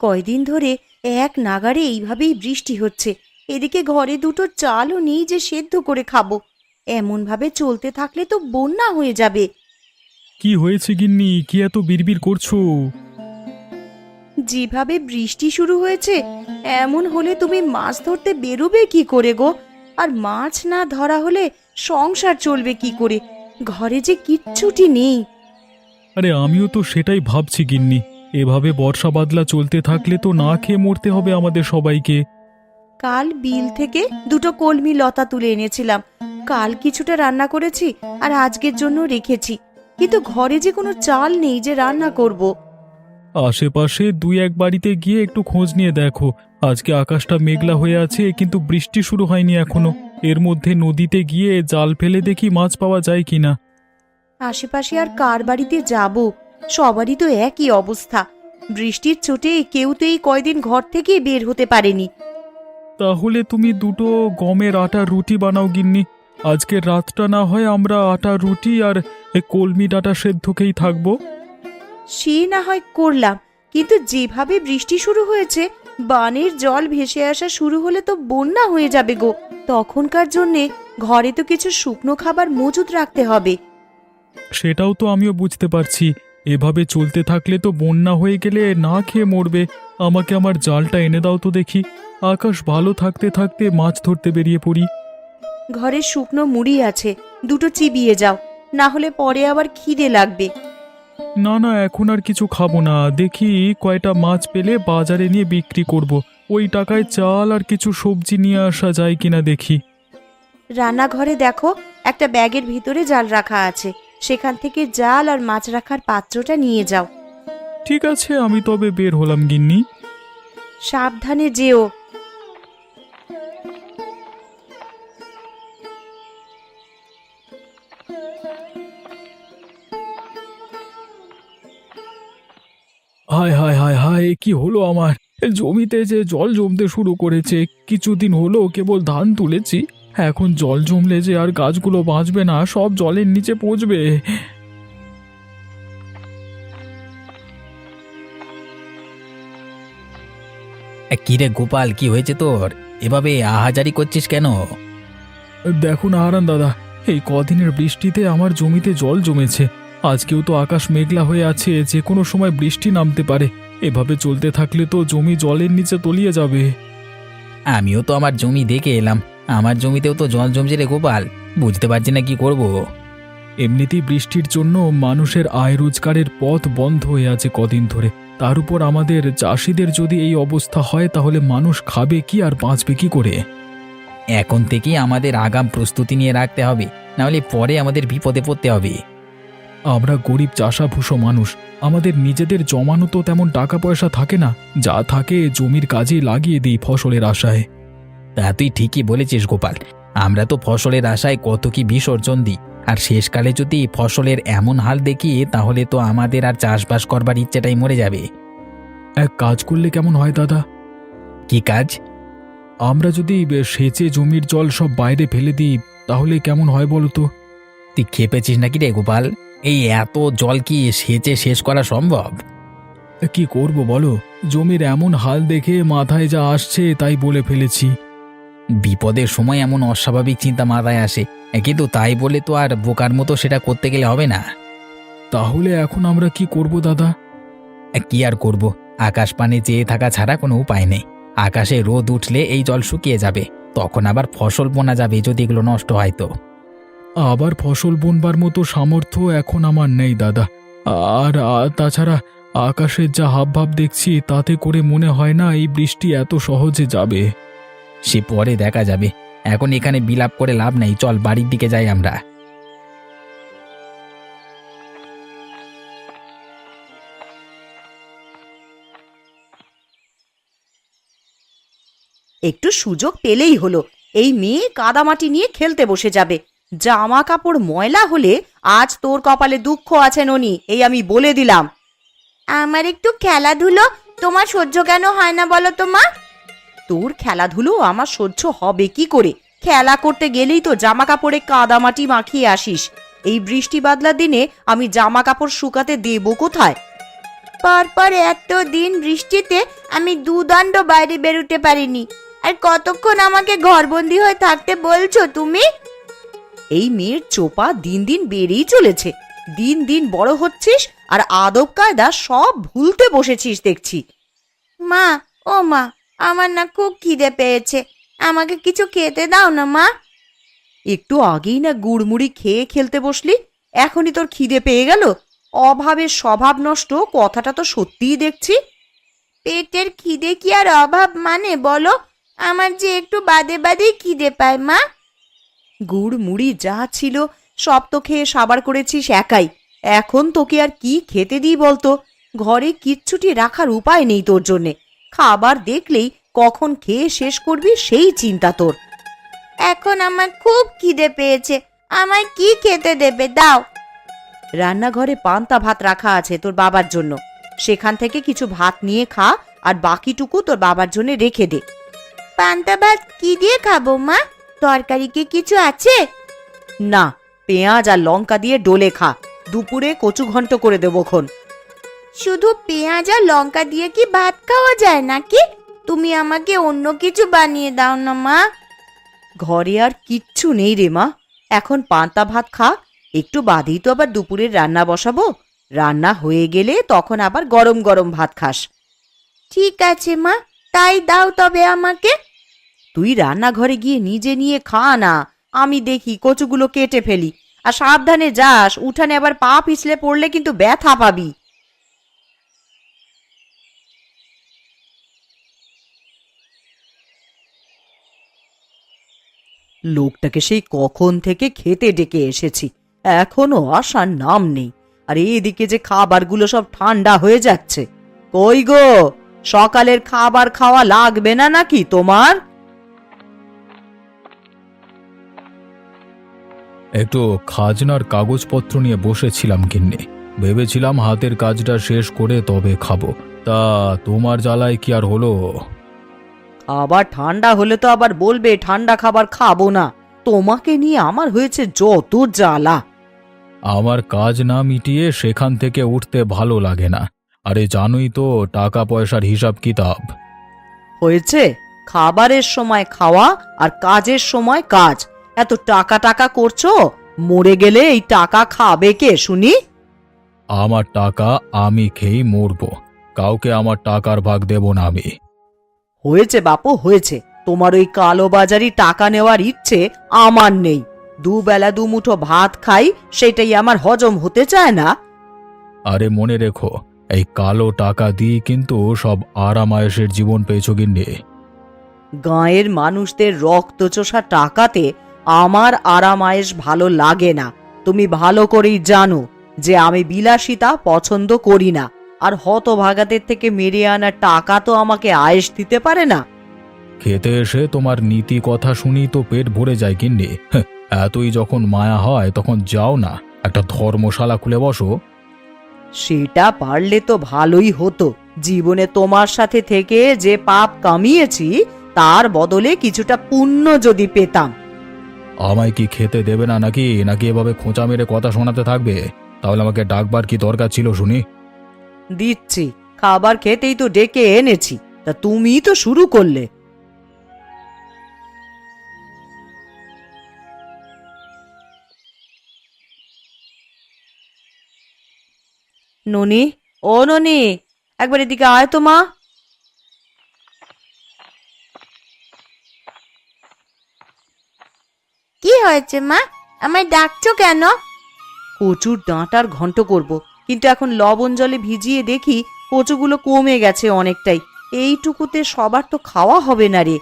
কয়দিন ধরে এক নাগাড়ে এইভাবেই বৃষ্টি হচ্ছে। এদিকে ঘরে দুটো চালও নেই যে সেদ্ধ করে খাবো। এমনভাবে চলতে থাকলে তো বন্যা হয়ে যাবে। কি হয়েছে গিন্নি, কি এত বিড়বিড় করছো? যেভাবে বৃষ্টি শুরু হয়েছে, এমন হলে তুমি মাছ ধরতে বেরোবে কি করে গো? আর মাছ না ধরা হলে সংসার চলবে কি করে? ঘরে যে কিচ্ছুটি নেই। আরে আমিও তো সেটাই ভাবছি গিন্নি। এভাবে বর্ষা বাদলা চলতে থাকলে তো না খেয়ে মরতে হবে আমাদের সবাইকে। কাল বিল থেকে দুটো কলমি লতা তুলে এনেছিলাম। কাল কিছুটা রান্না করেছি আর আজকের জন্য রেখেছি, কিন্তু ঘরে যে কোনো চাল নেই যে রান্না করব। আশেপাশে দুই এক বাড়িতে গিয়ে একটু খোঁজ নিয়ে দেখো। আজকে আকাশটা মেঘলা হয়ে আছে, কিন্তু বৃষ্টি শুরু হয়নি এখনো। এর মধ্যে নদীতে গিয়ে জাল ফেলে দেখি মাছ পাওয়া যায় কিনা। আশেপাশে আর কার বাড়িতে যাব? সবারই তো একই অবস্থা। বৃষ্টির চোটে কেউ তো এই কয়দিন ঘর থেকে বের হতে পারেনি। তাহলে তুমি দুটো গমের আটার রুটি বানাও গিন্নি। আজকের রাতটা না হয় আমরা আটার রুটি আর কলমি ডাঁটা সেদ্ধ খেয়েই থাকবো। সে না হয় করলাম, কিন্তু যেভাবে বৃষ্টি শুরু হয়েছে, বানের জল ভেসে আসা শুরু হলে তো বন্যা হয়ে যাবে গো। তখনকার জন্যে ঘরে তো কিছু শুকনো খাবার মজুদ রাখতে হবে। সেটাও তো আমিও বুঝতে পারছি। এভাবে চলতে থাকলে তো বন্যা হয়ে গেলে না খেয়ে মরবে। আমাকে আমার জালটা এনে দাও তো দেখি। আকাশ ভালো থাকতে থাকতে মাছ ধরতে বেরিয়ে পড়ি। ঘরে শুকনো মুড়ি আছে, দুটো চিবিয়ে যাও, না হলে পরে আবার খিদে লাগবে। না না, এখন আর কিছু খাবো না। দেখি কয়টা মাছ পেলে বাজারে নিয়ে বিক্রি করব। ওই টাকায় চাল আর কিছু সবজি নিয়ে আসা যায় কিনা দেখি। রান্নাঘরে দেখো, একটা ব্যাগের ভিতরে জাল রাখা আছে। সেখান থেকে জাল আর মাছ রাখার পাত্রটা নিয়ে যাও। ঠিক আছে, আমি তবে বের হলাম গিন্নি। সাবধানে যেও। হায় হায় হায় হায়, কি হলো আমার? জমিতে যে জল জমতে শুরু করেছে। কিছুদিন হলো কেবল ধান তুলেছি, এখন জল জমলে যে আর গাছগুলো বাঁচবে না, সব জলের নিচে পচবে। কিরে গোপাল, কি হয়েছে তোর? এভাবে আহাজারি করছিস কেন? দেখুন হারান দাদা, এই কদিনের বৃষ্টিতে আমার জমিতে জল জমেছে। আজকেও তো আকাশ মেঘলা হয়ে আছে, যে কোনো সময় বৃষ্টি নামতে পারে। এভাবে চলতে থাকলে তো জমি জলের নিচে তলিয়ে যাবে। আমিও তো আমার জমি দেখে এলাম, আমার জমিতেও তো জল জমছে রে গোপাল। বুঝতে পারছি না কি করব। এমনিতেই বৃষ্টির জন্য মানুষের আয় রোজগারের পথ বন্ধ হয়ে আছে কদিন ধরে। তার উপর আমাদের চাষিদের যদি এই অবস্থা হয়, তাহলে মানুষ খাবে কি আর বাঁচবে কি করে? এখন থেকেই আমাদের আগাম প্রস্তুতি নিয়ে রাখতে হবে, নাহলে পরে আমাদের বিপদে পড়তে হবে। আমরা গরিব চাষাভুষো মানুষ, আমাদের নিজেদের জমানো তো তেমন টাকা পয়সা থাকে না। যা থাকে জমির কাজে লাগিয়ে দিই ফসলের আশায়। তা তুই ঠিকই বলেছিস গোপাল। আমরা তো ফসলের আশায় কত কি বিসর্জন দিই, আর শেষকালে যদি ফসলের এমন হাল দেখি, তাহলে তো আমাদের আর চাষবাস করবার ইচ্ছেটাই মরে যাবে। এক কাজ করলে কেমন হয় দাদা? কি কাজ? আমরা যদি সেচে জমির জল সব বাইরে ফেলে দিই, তাহলে কেমন হয় বলো তো? তুই খেপেছিস নাকি রে গোপাল? এই এত জল কি সেচে শেষ করা সম্ভব? কি করব বলো, জমির এমন হাল দেখে মাথায় যা আসছে তাই বলে ফেলেছি। বিপদের সময় এমন অস্বাভাবিক চিন্তা মাথায় আসে, কিন্তু তাই বলে তো আর বোকার মতো সেটা করতে গেলে হবে না। তাহলে এখন আমরা কি করব দাদা? কি আর করব, আকাশ পানে চেয়ে থাকা ছাড়া কোনো উপায় নেই। আকাশে রোদ উঠলে এই জল শুকিয়ে যাবে, তখন আবার ফসল বোনা যাবে যদি এগুলো নষ্ট হয় তো। আবার ফসল বুনবার মতো সামর্থ্য এখন আমার নেই দাদা। আর তাছাড়া আকাশের যা হাবভাব দেখছি, তাতে করে মনে হয় না এই বৃষ্টি এত সহজে যাবে। সে পরে দেখা যাবে, এখন এখানে বিলাপ করে লাভ নেই। চল বাড়ির দিকে যাই আমরা। একটু সুযোগ পেলেই হলো, এই মেয়ে কাদামাটি নিয়ে খেলতে বসে যাবে। জামা কাপড় ময়লা হলে আজ তোর কপালে দুঃখ আছে ননি, এই আমি বলে দিলাম। আমার একটু খেলাধুলো তোমার সহ্য কেন হয় না বলো তো মা? তোর খেলাধুলো আমার সহ্য হবে কি করে? খেলা করতে গেলেই তো জামা কাপড়ে কাদামাটি মাখিয়ে আসিস। এই বৃষ্টি বাদলার দিনে আমি জামা কাপড় শুকাতে দেবো কোথায়? পর পর এত দিন বৃষ্টিতে আমি দুদণ্ড বাইরে বেরোতে পারিনি, আর কতক্ষণ আমাকে ঘরবন্দি হয়ে থাকতে বলছো তুমি? এই মেয়ের চোপা দিন দিন বেড়েই চলেছে। দিন দিন বড় হচ্ছিস আর আদব কায়দা সব ভুলতে বসেছিস দেখছি। মা, ও মা, আমার না খুব খিদে পেয়েছে, আমাকে কিছু খেতে দাও না মা। একটু আগেই না গুড়মুড়ি খেয়ে খেলতে বসলি, এখনই তোর খিদে পেয়ে গেল? অভাবের স্বভাব নষ্ট, কথাটা তো সত্যিই দেখছি। পেটের খিদে কি আর অভাব মানে বলো? আমার যে একটু বাদে বাদেই খিদে পায় মা। গুড় মুড়ি যা ছিল সব তো খেয়ে সাবার করেছিস একাই। এখন তোকে আর কি খেতে দিই বলতো? ঘরে কিচ্ছুটি রাখার উপায় নেই তোর জন্যে। খাবার দেখলেই কখন খেয়ে শেষ করবি সেই চিন্তা তোর। এখন আমার খুব খিদে পেয়েছে, আমায় কি খেতে দেবে দাও। রান্নাঘরে পান্তা ভাত রাখা আছে তোর বাবার জন্য, সেখান থেকে কিছু ভাত নিয়ে খা, আর বাকিটুকু তোর বাবার জন্য রেখে দে। পান্তা ভাত কি দিয়ে খাবো মা? তরকারি কি কিছু আছে? না, পেঁয়াজ আর লঙ্কা দিয়ে ডোলে খা। দুপুরে কচু ঘন্ট করে দেবো খন। শুধু পেঁয়াজ আর লঙ্কা দিয়ে কি ভাত খাওয়া যায় নাকি? তুমি আমাকে অন্য কিছু বানিয়ে দাও না মা। ঘরে আর কিচ্ছু নেই রে মা, এখন পান্তা ভাত খা। একটু বাদেই তো আবার দুপুরের রান্না বসাবো। রান্না হয়ে গেলে তখন আবার গরম গরম ভাত খাস। ঠিক আছে মা, তাই দাও তবে আমাকে। তুই রান্নাঘরে গিয়ে নিজে নিয়ে খা না, আমি দেখি কচুগুলো কেটে ফেলি। আর সাবধানে যাস, উঠানে আবার পা পিছলে পড়লে কিন্তু ব্যথা পাবি। লোকটাকে সেই কখন থেকে খেতে ডেকে এসেছি, এখনো আসার নাম নেই। আর এদিকে যে খাবারগুলো সব ঠান্ডা হয়ে যাচ্ছে। কই গো, সকালের খাবার খাওয়া লাগবে না নাকি তোমার? একটু খাজনার কাগজপত্র নিয়ে বসেছিলাম কিন্নে, ভেবেছিলাম হাতের কাজটা শেষ করে তবে খাবো। তা তোমার জ্বালায় কি আর হলো? আবার ঠান্ডা হলে তো আবার বলবে ঠান্ডা খাবার খাবো না। তোমাকে নিয়ে আমার হয়েছে যত জ্বালা। আমার কাজ না মিটিয়ে সেখান থেকে উঠতে ভালো লাগে না। আরে জানোই তো টাকা পয়সার হিসাব কিতাব। হয়েছে, খাবারের সময় খাওয়া আর কাজের সময় কাজ। এত টাকা টাকা করছো, মরে গেলে এই টাকা খাবে কে শুনি? আমার টাকা আমি খেয়েই মরবো, কাউকে আমার টাকার ভাগ দেব না আমি। হয়েছে বাপু, হয়েছে। তোমার ওই কালোবাজারি টাকা নেওয়ার ইচ্ছে আমার নেই। দুবেলা দুমুঠো ভাত খাই, সেটাই আমার হজম হতে চায় না। আরে মনে রেখো, এই কালো টাকা দিয়ে কিন্তু সব আরামায়েশের জীবন পেয়েছো গিন্নি। গাঁয়ের মানুষদের রক্তচোষা টাকাতে আমার আরামায়েশ ভালো লাগে না। তুমি ভালো করেই জানো যে আমি বিলাসিতা পছন্দ করি না। আর হতভাগাদের থেকে মেরে আনা টাকা তো আমাকে আয়েশ দিতে পারে না। খেতে এসে তোমার নীতি কথা শুনি তো পেট ভরে যায় গিন্নি। এতই যখন মায়া হয় তখন যাও না, একটা ধর্মশালা খুলে বসো। সেটা পারলে তো ভালোই হতো। জীবনে তোমার সাথে থেকে যে পাপ কামিয়েছি তার বদলে কিছুটা পুণ্য যদি পেতাম। আমায় কি খেতে দেবে না নাকি নাকি এভাবে খোঁচা মেরে কথা শোনাতে থাকবে? তাহলে আমাকে ডাকবার কি দরকার ছিল শুনি? দিচ্ছি, খাবার খেতেই তো ডেকে এনেছি, তা তুমি তো শুরু করলে। ননি, ও ননি, একবার এদিকে আয় তো মা। কি হয়েছে মা, আমায় ডাকছো কেন? কচুর ডাঁটার ঘন্ট করব, কিন্তু এখন লবণ জলে ভিজিয়ে দেখি কচুগুলো কমে গেছে অনেকটাই। এইটুকুতে সবার তো খাওয়া হবে না রে।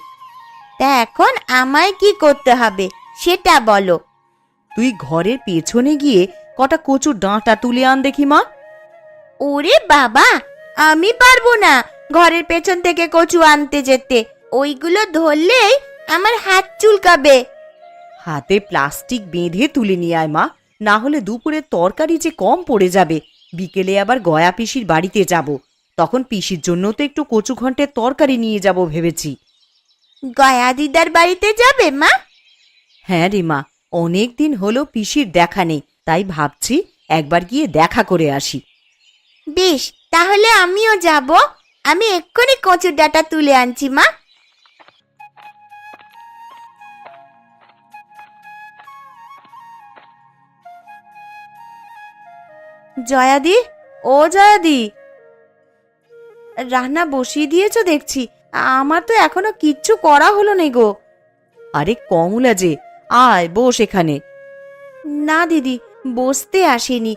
তা এখন আমায় কি করতে হবে সেটা বলো। তুই ঘরের পেছনে গিয়ে কটা কচুর ডাঁটা তুলে আন দেখি মা। ওরে বাবা, আমি পারবো না ঘরের পেছন থেকে কচু আনতে যেতে। ওইগুলো ধরলেই আমার হাত চুলকাবে। হাতে প্লাস্টিক বেঁধে তুলে নিয়ে আয় মা, না হলে দুপুরের তরকারি যে কম পড়ে যাবে। বিকেলে আবার গয়া পিসির বাড়িতে যাব, তখন পিসির জন্য তো একটু কচু ঘন্টের তরকারি নিয়ে যাব ভেবেছি। গয়া দিদার বাড়িতে যাবে মা? হ্যাঁ রে মা, অনেক দিন হলো পিসির দেখা নেই, তাই ভাবছি একবার গিয়ে দেখা করে আসি। বেশ, তাহলে আমিও যাব। আমি এক্ষুনি কচুর ডাঁটা তুলে আনছি মা। জয়াদি, ও জয়াদি, রান্না বসিয়ে দিয়েছো দেখছি। আমার তো এখনো কিচ্ছু করা হলো না গো। আরে কমলা যে, আয় বস এখানে। না দিদি, বসতে আসিনি,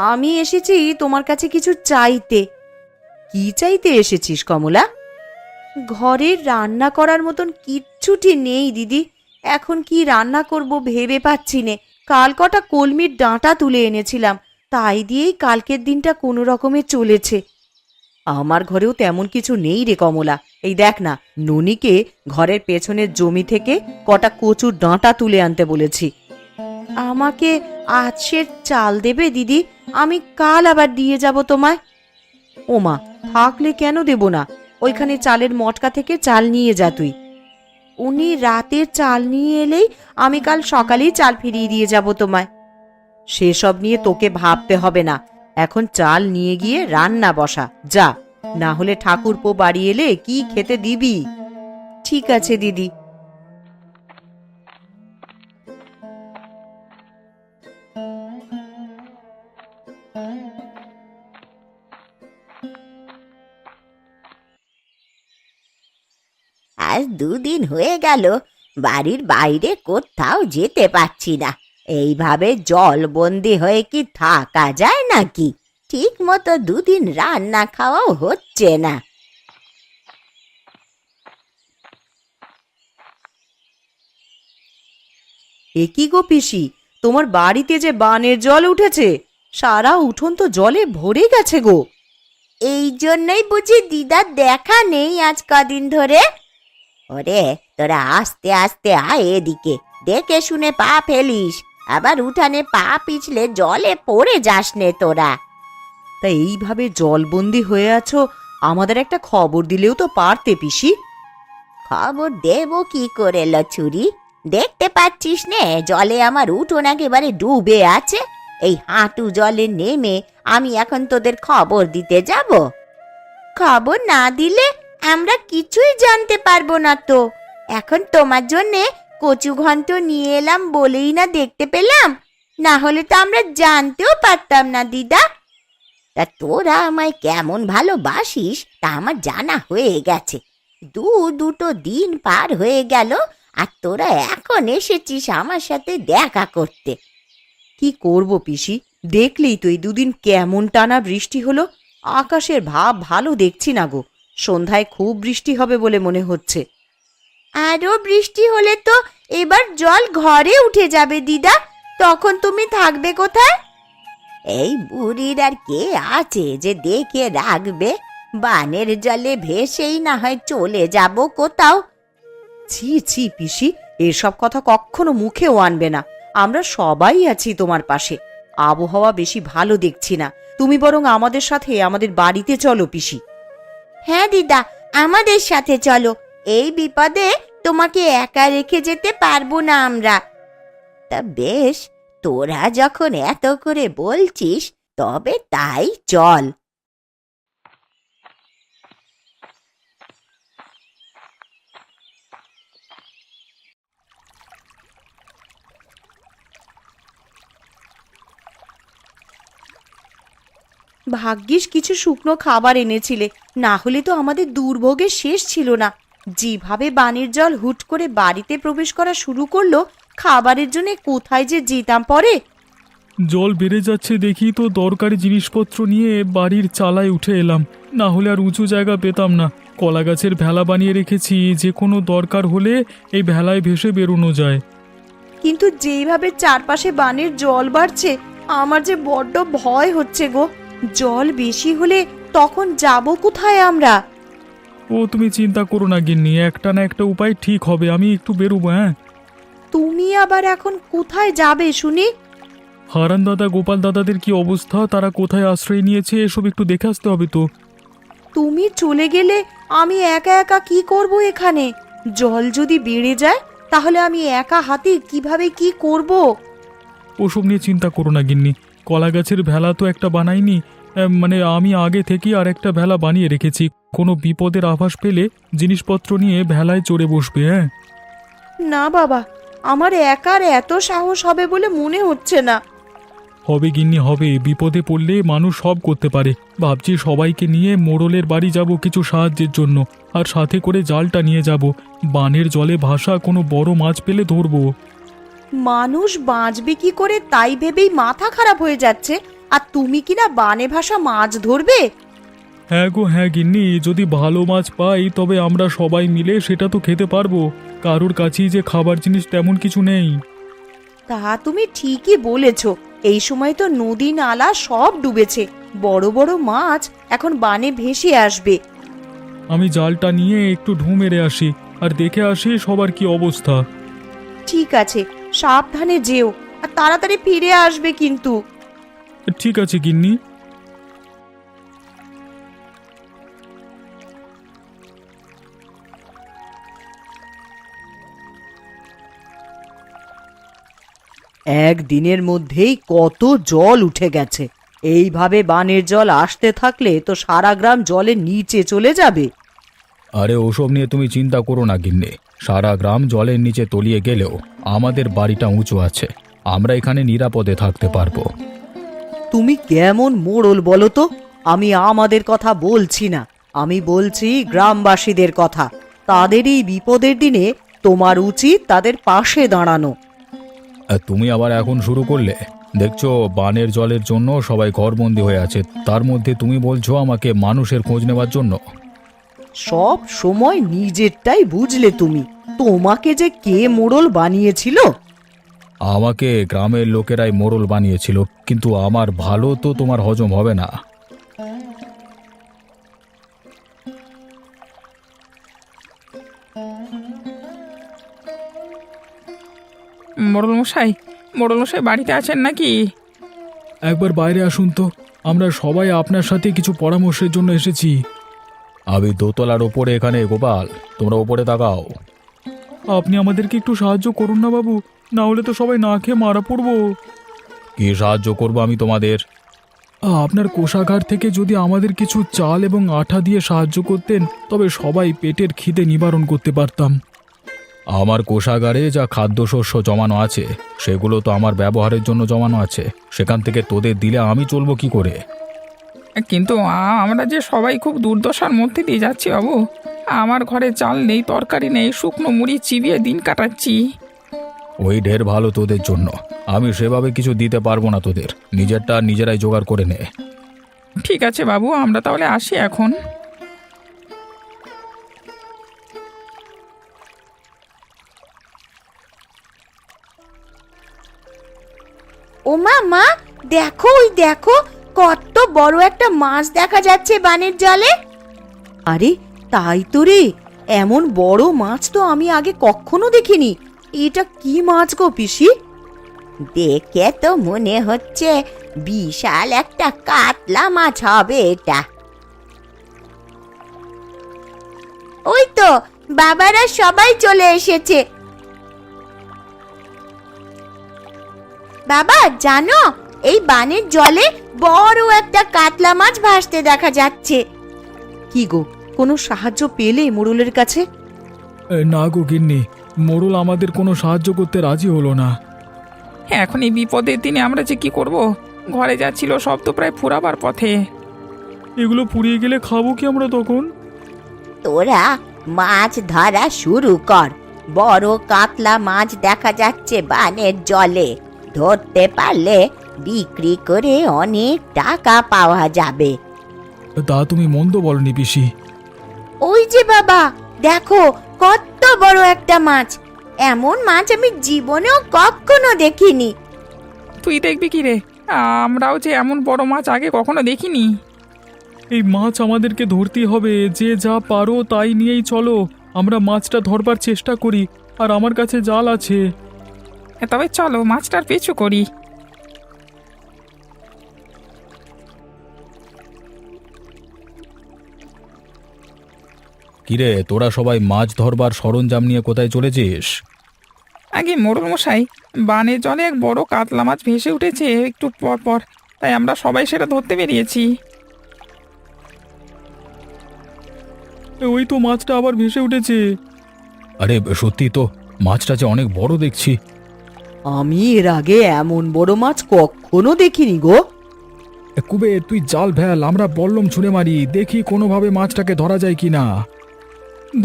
আমি এসেছি তোমার কাছে কিছু চাইতে। কি চাইতে এসেছিস কমলা? ঘরে রান্না করার মতন কিচ্ছুটি নেই দিদি। এখন কি রান্না করব ভেবে পাচ্ছি নে। কাল কটা কলমির ডাঁটা তুলে এনেছিলাম, তাই দিয়েই কালকের দিনটা কোনো রকমে চলেছে। আমার ঘরেও তেমন কিছু নেই রে কমলা। এই দেখ না, ননিকে ঘরের পেছনের জমি থেকে কটা কচুর ডাঁটা তুলে আনতে বলেছি। আমাকে আজকের চাল দেবে দিদি? আমি কাল আবার দিয়ে যাব তোমায়। ওমা, থাকলে কেন দেব না? ওইখানে চালের মটকা থেকে চাল নিয়ে যা তুই। উনি রাতের চাল নিয়ে এলেই আমি কাল সকালেই চাল ফিরিয়ে দিয়ে যাব তোমায়। সেসব নিয়ে তোকে ভাবতে হবে না, এখন চাল নিয়ে গিয়ে রান্না বসা যা, না হলে ঠাকুরপো বাড়ি এলে কি খেতে দিবি? ঠিক আছে দিদি। আজ 2 দিন হয়ে গেল বাড়ির বাইরে কোথাও যেতে পারছি না। এইভাবে জলবন্দি হয়ে কি থাকা যায় নাকি? ঠিক মতো 2 দিন রান্না খাওয়াও হচ্ছে না। এ কি গো পিসি, তোমার বাড়িতে যে বানের জল উঠেছে, সারা উঠোন তো জলে ভরে গেছে গো। এই জন্যই বুঝি দিদার দেখা নেই আজ কদিন ধরে। ওরে, তোরা আস্তে আস্তে আয় এদিকে, দেখে শুনে পা ফেলিস, আবার উঠানে পা পিছলে জলে পড়ে যাস নে তোরা। তা এইভাবে জলবন্দি হয়ে আছো, আমাদের একটা খবর দিলেও তো পারতে পিসি। খবর দেব কি করে লছুরি? দেখতে পাচ্ছিস নে জলে আমার উঠোন একেবারে ডুবে আছে। এই হাঁটু জলে নেমে আমি এখন তোদের খবর দিতে যাব? খবর না দিলে আমরা কিছুই জানতে পারবো না তো। এখন তোমার জন্যে কচু ঘন্ট নিয়ে এলাম বলেই না দেখতে পেলাম, না হলে তো আমরা জানতেও পারতাম না দিদা। তা তোরা আমায় কেমন ভালোবাসিস তা আমার জানা হয়ে গেছে। দুটো দিন পার হয়ে গেল আর তোরা এখন এসেছিস আমার সাথে দেখা করতে। কি করব পিসি, দেখলেই তো এই 2 দিন কেমন টানা বৃষ্টি হলো। আকাশের ভাব ভালো দেখছি না গো, সন্ধ্যায় খুব বৃষ্টি হবে বলে মনে হচ্ছে। আরো বৃষ্টি হলে তো এবার জল ঘরে উঠে যাবে দিদা, তখন তুমি থাকবে কোথায়? এই বুড়ির আর কে আছে যে দেখে রাখবে? বানের জলে ভেসেই না হয় চলে যাব কোথাও। ছি ছি পিসি, এসব কথা কখনো মুখেও আনবে না। আমরা সবাই আছি তোমার পাশে। আবহাওয়া বেশি ভালো দেখছি না, তুমি বরং আমাদের সাথে আমাদের বাড়িতে চলো পিসি। হ্যাঁ দিদা, আমাদের সাথে চলো। এই বিপদে তোমাকে একা রেখে যেতে পারবো না আমরা। তা বেশ, তোরা যখন এত করে বলছিস তবে তাই চল। ভাগ্যিস কিছু শুকনো খাবার এনেছিলে, না হলে তো আমাদের দুর্ভোগের শেষ ছিল না। যেভাবে বানের জল হুট করে বাড়িতে প্রবেশ করা শুরু করলো, খাবারের জন্য কোথায় যে যেতাম পরে। জল বেড়ে যাচ্ছে দেখি তো দরকারি জিনিসপত্র নিয়ে বাড়ির চালায় উঠে এলাম, না হলে আর উঁচু জায়গা পেতাম না। কলা গাছের ভেলা বানিয়ে রেখেছি, যে কোনো দরকার হলে এই ভেলায় ভেসে বেরোনো যায়। কিন্তু যেইভাবে চারপাশে বানের জল বাড়ছে, আমার যে বড্ড ভয় হচ্ছে গো। জল বেশি হলে তখন যাব কোথায় আমরা? ও তুমি চিন্তা করো না গিন্নি, একটা না একটা উপায় ঠিক হবে। আমি একটু বেরোবো। হ্যাঁ, তুমি আবার এখন কোথায় যাবে শুনি? হারান দাদা গোপাল দাদাদের কি অবস্থা, তারা কোথায় আশ্রয় নিয়েছে, এসব একটু দেখে আসতে হবে তো। তুমি চলে গেলে আমি একা একা কি করব এখানে? জল যদি বেড়ে যায় তাহলে আমি একা হাতে কিভাবে কি করব? ওসব নিয়ে চিন্তা করো না গিন্নি, কলা গাছের ভেলা তো একটা বানাইনি, মানে আমি আগে থেকেই আর একটা ভেলা বানিয়ে রেখেছি। কোনো বিপদের আভাস পেলে জিনিসপত্র নিয়ে ভেলায় চড়ে বসবে। হ্যাঁ, না বাবা, আমার একার এত সাহস হবে বলে মনে হচ্ছে না। হবে গিন্নি হবে, বিপদে পড়লে মানুষ সব করতে পারে। ভাবছি সবাইকে নিয়ে মোড়লের বাড়ি যাব কিছু সাহায্যের জন্য, আর সাথে করে জালটা নিয়ে যাব। বানের জলে ভাসা কোনো বড় মাছ পেলে ধরবো। মানুষ বাঁচবে কি করে তাই ভেবেই মাথা খারাপ হয়ে যাচ্ছে, আর তুমি কিনা বানে ভাসা মাছ ধরবে? হ্যাঁ গো হ্যাঁ গিন্নি, যদি ভালো মাছ পাই তবে আমরা সবাই মিলে সেটা তো খেতে পারবো। কারোর কাছেই যে খাবার জিনিস তেমন কিছু নেই। তা তুমি ঠিকই বলেছ, এই সময় তো নদী নালা সব ডুবেছে, বড় বড় মাছ এখন বানে ভেসে আসবে। আমি জালটা নিয়ে একটু ঢু মেরে আসি, আর দেখে আসি সবার কি অবস্থা। ঠিক আছে, সাবধানে যেও, আর তাড়াতাড়ি ফিরে আসবে কিন্তু। ঠিক আছে গিন্নি। একদিনের মধ্যেই কত জল উঠে গেছে। এইভাবে বানের জল আসতে থাকলে তো সারা গ্রাম জলের নিচে চলে যাবে। আরে ওসব নিয়ে তুমি চিন্তা করো না গিন্নি, সারা গ্রাম জলের নিচে তলিয়ে গেলেও আমাদের বাড়িটা উঁচু আছে, আমরা এখানে নিরাপদে থাকতে পারবো। তুমি কেমন মোড়ল বলো তো? আমি আমাদের কথা বলছি না, আমি বলছি গ্রামবাসীদের কথা। তাদের এই বিপদের দিনে তোমার উচিত তাদের পাশে দাঁড়ানো। আর তুমি আবার এখন শুরু করলে? দেখছো বানের জলের জন্য সবাই ঘরবন্দি হয়ে আছে, তার মধ্যে তুমি বলছো আমাকে মানুষের খোঁজ নেওয়ার জন্য। সব সময় নিজেরটাই বুঝলে তুমি। তোমাকে যে কে মোড়ল বানিয়েছিল? আমাকে গ্রামের লোকেরাই মোড়ল বানিয়েছিল, কিন্তু আমার ভালো তো তোমার হজম হবে না। মোড়লমশাই বাড়িতে আছেন নাকি? একবার বাইরে আসুন তো, আমরা সবাই আপনার সাথে কিছু পরামর্শের জন্য এসেছি। আমি দোতলার ওপরে এখানে, গোপাল তোমরা ওপরে তাকাও। আপনি আমাদেরকে একটু সাহায্য করুন না বাবু, না হলে তো সবাই না খেয়ে মারা পড়বো। কি সাহায্য করবো আমি তোমাদের? আপনার কোষাগার থেকে যদি আমাদের কিছু চাল এবং আঠা দিয়ে সাহায্য করতেন, তবে সবাই পেটের খিদে নিবারণ করতে পারতাম। আমার কোষাগারে যা খাদ্যশস্য জমানো আছে সেগুলো তো আমার ব্যবহারের জন্য জমানো আছে, সেখান থেকে তোদের দিলে আমি চলবো কি করে? কিন্তু আমরা যে সবাই খুব দুর্দশার মধ্যে দিয়ে যাচ্ছি বাবু। আমার ঘরে চাল নেই, তরকারি নেই, শুকনো মুড়ি চিবিয়ে দিন কাটাচ্ছি। ওই ঢের ভালো তোদের জন্য, আমি সেভাবে কিছু দিতে পারবো না তোদের, নিজেরটা নিজেরাই জোগাড় করে নে। ঠিক আছে বাবু, আমরা তাহলে আসি এখন। ও মা, দেখো ওই দেখো, কত বড় একটা মাছ দেখা যাচ্ছে বানের জলে। আরে তাই তো রে, এমন বড় মাছ তো আমি আগে কখনো দেখিনি। এটা কি মাছ গো পিসি? দেখে তো মনে হচ্ছে বিশাল একটা কাতলা মাছ হবে এটা। ওই তো বাবারা সবাই চলে এসেছে। বাবা জানো, এই বানের জলে বড় একটা কাতলা মাছ ভাসতে দেখা যাচ্ছে। কি গো, কোনো সাহায্য পেলে মোড়লের কাছে? না গো গিন্নি, মোড়ল আমাদের কোনো সাহায্য করতে রাজি হলো না। এখন এই বিপদের দিনে আমরা যে কি করব? ঘরে যা ছিল সব তো প্রায় ফুরাবার পথে। এগুলো পুড়িয়ে গেলে খাবো কি আমরা তখন? তোরা মাছ ধরা শুরু কর, বড় কাতলা মাছ দেখা যাচ্ছে বানের জলে। ধরতে পারলে বিক্রি করে অনেক টাকা পাওয়া যাবে। তা তুমি মন্দ বলনি পিসি। ওই যে বাবা দেখো, কত বড় একটা মাছ। এমন মাছ আমি জীবনেও কখনো দেখিনি। তুই দেখবি কি রে? আমরাও যে এমন বড় মাছ আগে কখনো দেখিনি। এই মাছ আমাদেরকে ধরতেই হবে, যে যা পারো তাই নিয়েই চলো। আমরা মাছটা ধরবার চেষ্টা করি, আর আমার কাছে জাল আছে। তবে চলো মাছটার পিছু করি। কিরে, তোরা সবাই মাছ ধরবার সরঞ্জাম নিয়ে কোথায় চলেছিস? আগে মোড়ল মশাই, বানের জলে এক বড় কাতলা মাছ ভেসে উঠেছে একটু পর পর। তাই আমরা সবাই সেটা ধরতে বেরিয়েছি। ওই তো মাছটা আবার ভেসে উঠেছে। আরে সত্যি তো, মাছটা যে অনেক বড় দেখছি। আমি এর আগে এমন বড় মাছ কখনো দেখিনি গো। কুবে তুই জাল ফেল, আমরা বল্লম ছুঁড়ে মারি, দেখি কোনোভাবে মাছটাকে ধরা যায় কিনা।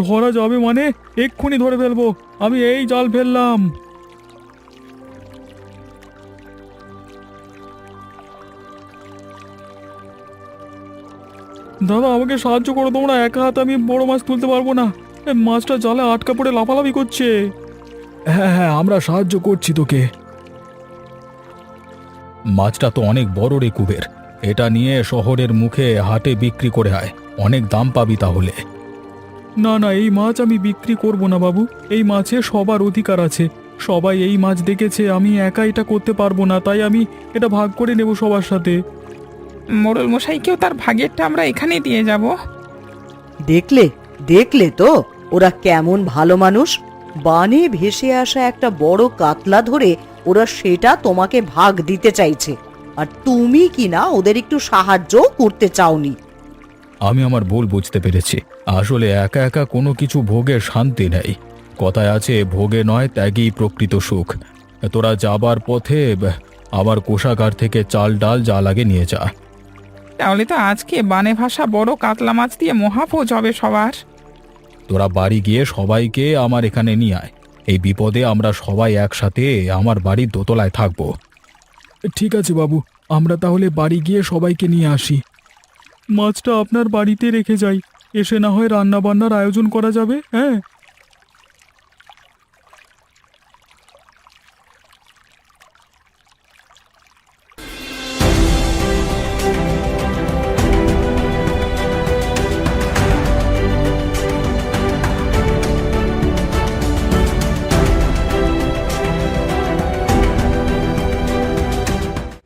ধরা যাবে মানে? এক্ষুনি ধরে ফেলবো, আমি এই জাল ফেললাম। দাদা আমাকে সাহায্য করো তোমরা, একা হাতে আমি বড় মাছ তুলতে পারবো না। মাছটা জালে আটকা পড়ে লাফালাফি করছে। হ্যাঁ হ্যাঁ, আমরা সাহায্য করছি তোকে। মাছটা তো অনেক বড় রে কুবের, এটা নিয়ে শহরের মুখে হাটে বিক্রি করে আয়, অনেক দাম পাবি তাহলে। না না, এই মাছ আমি বিক্রি করব না বাবু, এই মাছে সবার অধিকার আছে। সবাই এই মাছ দেখেছে, আমি একা এটা করতে পারবো না, তাই আমি এটা ভাগ করে নেব সবার সাথে। মোড়ল মশাইকেও তার ভাগেরটা আমরা এখানে দিয়ে যাব। দেখলে দেখলে তো ওরা কেমন ভালো মানুষ। বানে ভেসে আসা একটা বড় কাতলা ধরে ওরা সেটা তোমাকে ভাগ দিতে চাইছে, আর তুমি কি না ওদের একটু সাহায্য করতে চাওনি। আমি আমার ভুল বুঝতে পেরেছি, আসলে একা একা কোনো কিছু ভোগের শান্তি নেই। কথায় আছে, ভোগে নয় ত্যাগই প্রকৃত সুখ। তোরা যাবার পথে আবার কোষাগার থেকে চাল ডাল যা লাগে নিয়ে যা। তাহলে তো আজকে বানে ভাষা বড় কাতলা মাছ দিয়ে মহাভোজ হবে সবার। তোরা বাড়ি গিয়ে সবাইকে আমার এখানে নিয়ে আয়, এই বিপদে আমরা সবাই একসাথে আমার বাড়ির দোতলায় থাকবো। ঠিক আছে বাবু, আমরা তাহলে বাড়ি গিয়ে সবাইকে নিয়ে আসি। মাছটা আপনার বাড়িতে রেখে যাই, এসে না হয় রান্না বান্নার আয়োজন করা যাবে। হ্যাঁ।